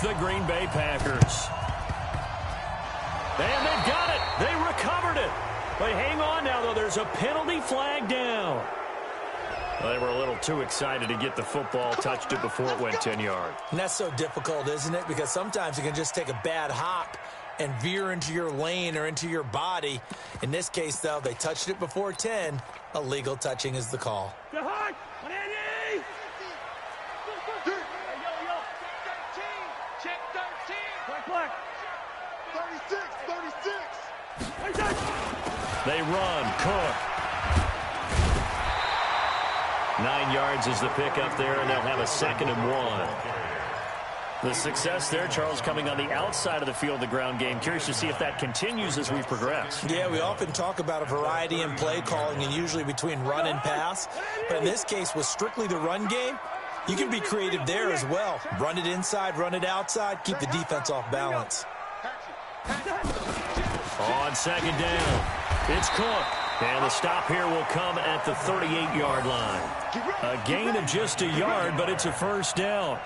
the Green Bay Packers. And they've got it. They recovered it. But hang on now, though. There's a penalty flag down. Well, they were a little too excited to get the football, touched it before it went 10 yards. And that's so difficult, isn't it? Because sometimes you can just take a bad hop and veer into your lane or into your body. In this case, though, they touched it before 10. Illegal touching is the call. They run. Cook. 9 yards is the pickup there, and they'll have a 2nd and 1. The success there, Charles, coming on the outside of the field, the ground game. Curious to see if that continues as we progress. Yeah, we often talk about a variety in play calling and usually between run and pass. But in this case, with strictly the run game, you can be creative there as well. Run it inside, run it outside, keep the defense off balance. On 2nd down, it's Cook. And the stop here will come at the 38-yard line. A gain of just a yard, but it's a 1st down.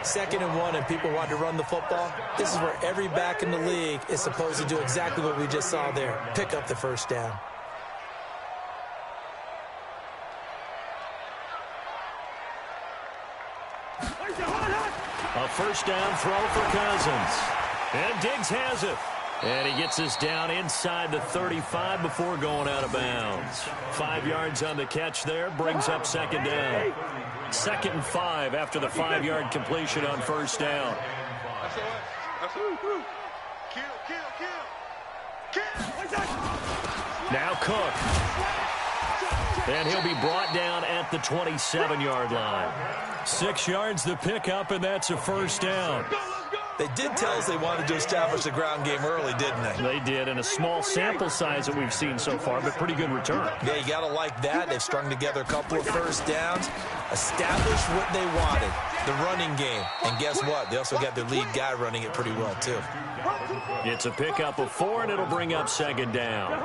2nd and 1, and people want to run the football. This is where every back in the league is supposed to do exactly what we just saw there. Pick up the 1st down. A 1st down throw for Cousins. And Diggs has it. And he gets us down inside the 35 before going out of bounds. 5 yards on the catch there, brings up 2nd down. 2nd and 5 after the 5-yard completion on 1st down. Now Cook. And he'll be brought down at the 27-yard line. 6 yards the pickup, and that's a 1st down. They did tell us they wanted to establish the ground game early, didn't they? They did, and a small sample size that we've seen so far, but pretty good return. Yeah, you got to like that. They've strung together a couple of 1st downs, established what they wanted, the running game. And guess what? They also got their lead guy running it pretty well, too. It's a pickup of 4, and it'll bring up 2nd down.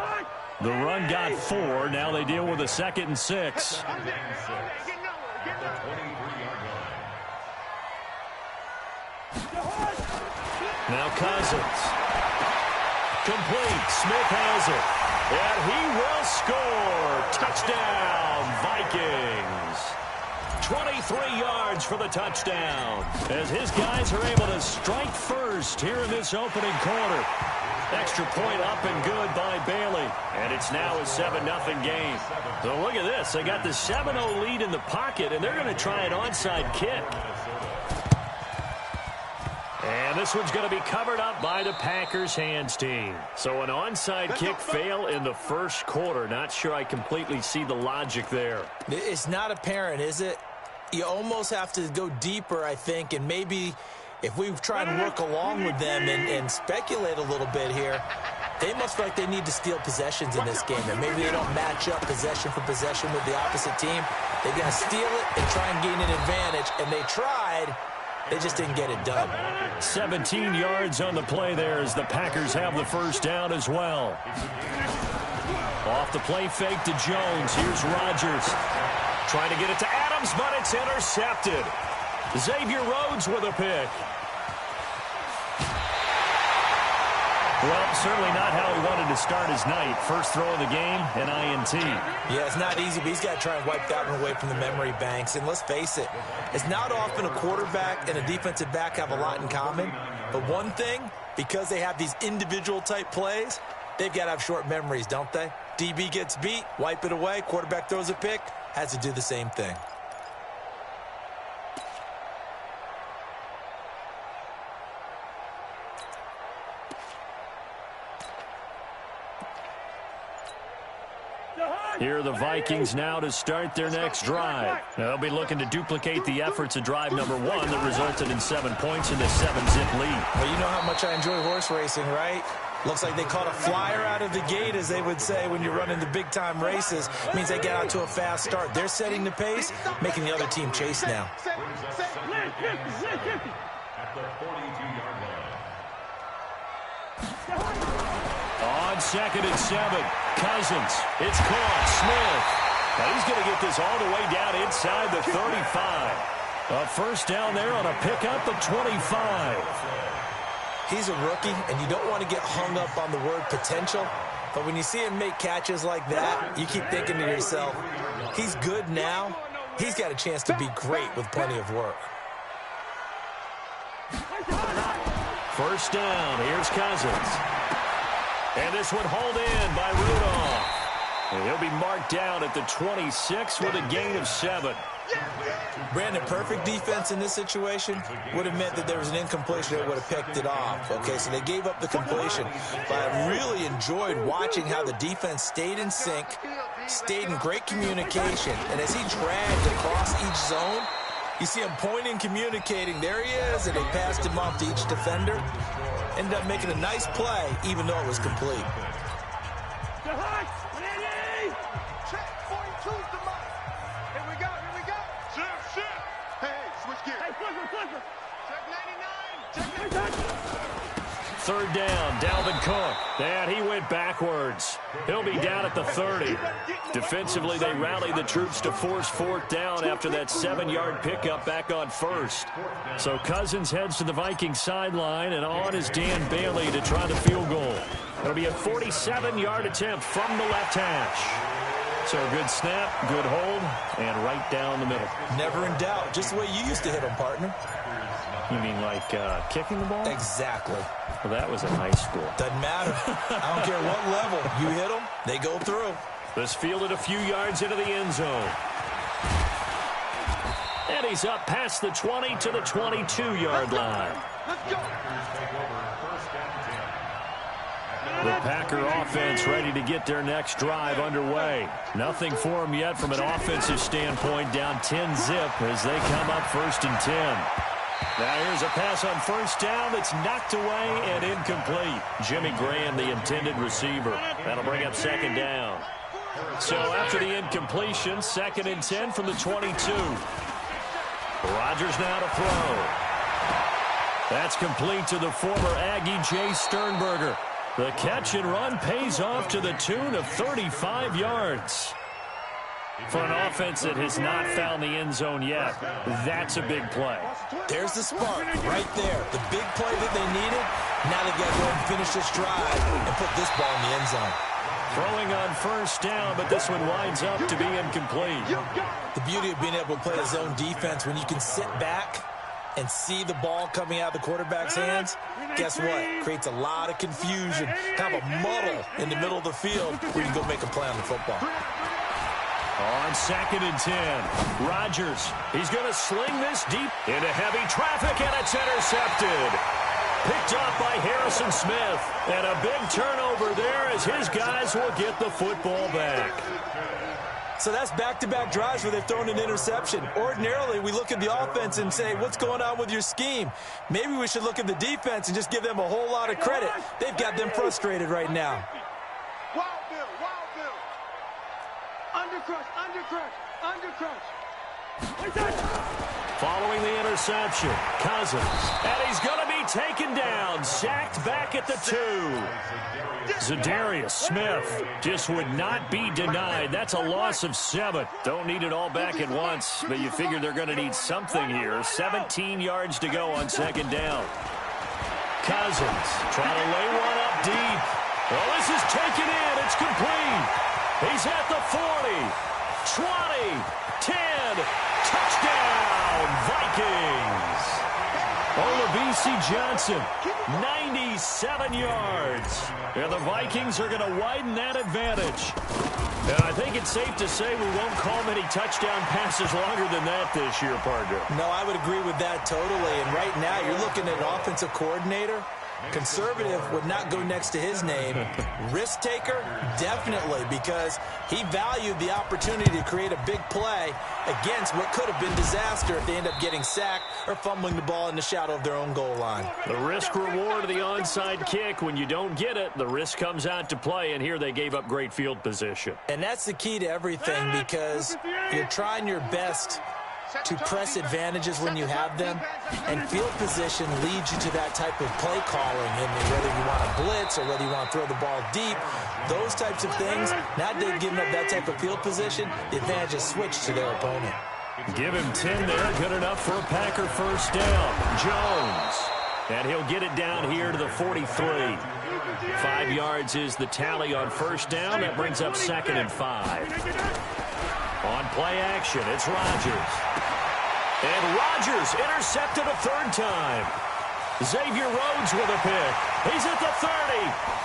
The run got 4. Now they deal with a 2nd and 6. Now Cousins. Complete. Smith has it. And he will score. Touchdown, Vikings. 23 yards for the touchdown. As his guys are able to strike first here in this opening quarter. Extra point up and good by Bailey. And it's now a 7-0 game. So look at this. They got the 7-0 lead in the pocket, and they're going to try an onside kick. And this one's going to be covered up by the Packers hands team. So an onside kick fail in the 1st quarter. Not sure I completely see the logic there. It's not apparent, is it? You almost have to go deeper, I think, and maybe if we try and work along with them and speculate a little bit here, they must feel like they need to steal possessions in this game, and maybe they don't match up possession for possession with the opposite team. They've got to steal it and try and gain an advantage, and they tried. They just didn't get it done. 17 yards on the play there as the Packers have the 1st down as well. Off the play fake to Jones. Here's Rodgers. Trying to get it to Adams, but it's intercepted. Xavier Rhodes with a pick. Well, certainly not how he wanted to start his night. First throw of the game, an INT. Yeah, it's not easy, but he's got to try and wipe that one away from the memory banks. And let's face it, it's not often a quarterback and a defensive back have a lot in common. But one thing, because they have these individual type plays, they've got to have short memories, don't they? DB gets beat, wipe it away, quarterback throws a pick, has to do the same thing. Here are the Vikings now to start their next drive. They'll be looking to duplicate the efforts of drive number 1 that resulted in 7 points in the 7-zip lead. Well, you know how much I enjoy horse racing, right? Looks like they caught a flyer out of the gate, as they would say when you're running the big-time races. It means they get out to a fast start. They're setting the pace, making the other team chase now. On 2nd and 7, Cousins. It's caught. Smith. Now he's going to get this all the way down inside the 35. A first down there on a pickup of 25. He's a rookie, and you don't want to get hung up on the word potential. But when you see him make catches like that, you keep thinking to yourself, he's good now. He's got a chance to be great with plenty of work. First down, here's Cousins. And this one hauled in by Rudolph. And he'll be marked down at the 26 with a gain of 7. Brandon, perfect defense in this situation would have meant that there was an incompletion that would have picked it off. Okay, so they gave up the completion. But I really enjoyed watching how the defense stayed in sync, stayed in great communication. And as he dragged across each zone, you see him pointing, communicating. There he is, and they passed him off to each defender. Ended up making a nice play, even though it was complete. Third down, Dalvin Cook. And he went backwards. He'll be down at the 30. Defensively, they rallied the troops to force fourth down after that 7-yard pickup back on first. So Cousins heads to the Vikings sideline, and on is Dan Bailey to try the field goal. It'll be a 47-yard attempt from the left hash. So a good snap, good hold, and right down the middle. Never in doubt. Just the way you used to hit them, partner. You mean like kicking the ball? Exactly. Well, that was in high school. Doesn't matter. I don't care what level. You hit them, they go through. This fielded a few yards into the end zone. And he's up past the 20 to the 22-yard line. Let's go. The Packer offense ready to get their next drive underway. Nothing for them yet from an offensive standpoint, down 10-zip as they come up 1st and 10. Now here's a pass on first down that's knocked away and incomplete. Jimmy Graham, the intended receiver. That'll bring up 2nd down. So after the incompletion, 2nd and 10 from the 22. Rodgers now to throw. That's complete to the former Aggie Jay Sternberger. The catch and run pays off to the tune of 35 yards. For an offense that has not found the end zone yet, that's a big play. There's the spark right there. The big play that they needed. Now they've got to go and finish this drive and put this ball in the end zone. Throwing on first down, but this one winds up to be incomplete. The beauty of being able to play a zone defense, when you can sit back and see the ball coming out of the quarterback's hands, guess what? Creates a lot of confusion, kind of a muddle in the middle of the field where you can go make a play on the football. On 2nd and 10, Rodgers, he's going to sling this deep into heavy traffic, and it's intercepted. Picked off by Harrison Smith, and a big turnover there as his guys will get the football back. So that's back-to-back drives where they've thrown an interception. Ordinarily, we look at the offense and say, what's going on with your scheme? Maybe we should look at the defense and just give them a whole lot of credit. They've got them frustrated right now. Wild Bill, Wild Bill. Undercrush, undercrush, undercrush. Following the interception, Cousins, and he's going to be taken down, sacked back at the 2. Za'Darius Smith just would not be denied. That's a loss of 7. Don't need it all back at once, but you figure they're going to need something here. 17 yards to go on 2nd down. Cousins trying to lay one up deep. Well, this is taken in. It's complete. He's at the 40, 20, 10, touchdown, Vikings. Olabisi Johnson, 97 yards. And the Vikings are going to widen that advantage. And I think it's safe to say we won't call many touchdown passes longer than that this year, partner. No, I would agree with that totally. And right now, you're looking at an offensive coordinator. Conservative would not go next to his name. Risk taker, definitely, because he valued the opportunity to create a big play against what could have been disaster if they end up getting sacked or fumbling the ball in the shadow of their own goal line. The risk reward of the onside kick. When you don't get it, the risk comes out to play, and here they gave up great field position. And that's the key to everything, because you're trying your best to press advantages when you have them, and field position leads you to that type of play calling, and whether you want to blitz or whether you want to throw the ball deep, those types of things. Now they've given up that type of field position, the advantage is switched to their opponent. Give him 10 there. Good enough for a Packer first down. Jones. And he'll get it down here to the 43. 5 yards is the tally on first down. That brings up 2nd and 5. On play action, it's Rodgers. And Rodgers intercepted a 3rd time. Xavier Rhodes with a pick. He's at the 30.